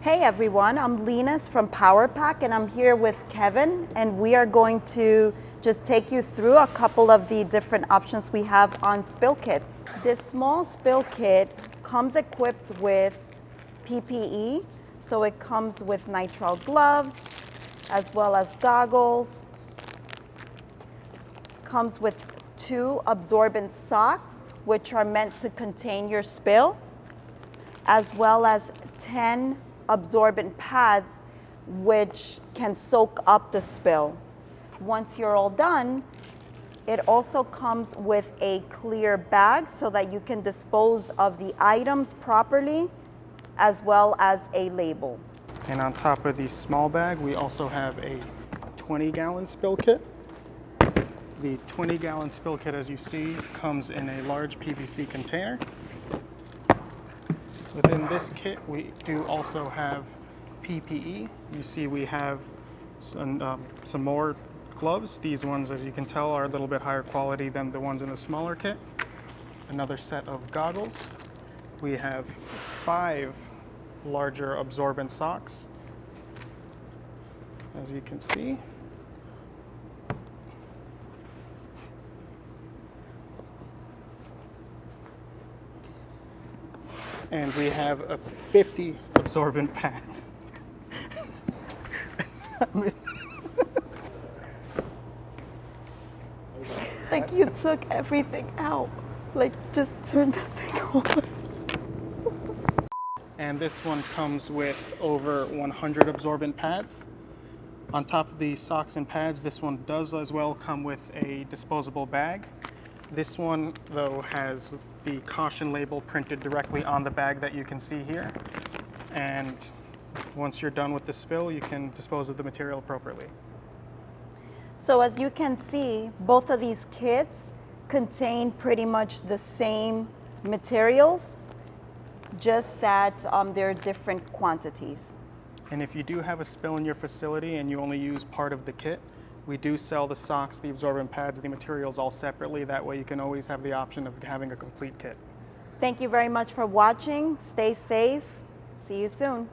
Hey everyone, I'm Leinis from PowerPack and I'm here with Kevin, and we are going to just take you through a couple of the different options we have on spill kits. This small spill kit comes equipped with PPE, so it comes with nitrile gloves as well as goggles. Comes with 2 absorbent socks, which are meant to contain your spill, as well as 10 absorbent pads which can soak up the spill. Once you're all done, it also comes with a clear bag so that you can dispose of the items properly, as well as a label. And on top of the small bag, we also have a 20-gallon spill kit. The 20-gallon spill kit, as you see, comes in a large PVC container. Within this kit, we do also have PPE. You see we have some more gloves. These ones, as you can tell, are a little bit higher quality than the ones in the smaller kit. Another set of goggles. We have 5 larger absorbent socks, as you can see. And we have 50 absorbent pads. Like you took everything out. Like just turn the thing on. And this one comes with over 100 absorbent pads. On top of the socks and pads, this one does as well come with a disposable bag. This one, though, has the caution label printed directly on the bag that you can see here. And once you're done with the spill, you can dispose of the material appropriately. So as you can see, both of these kits contain pretty much the same materials, just that they're different quantities. And if you do have a spill in your facility and you only use part of the kit, we do sell the socks, the absorbent pads, the materials all separately. That way you can always have the option of having a complete kit. Thank you very much for watching. Stay safe. See you soon.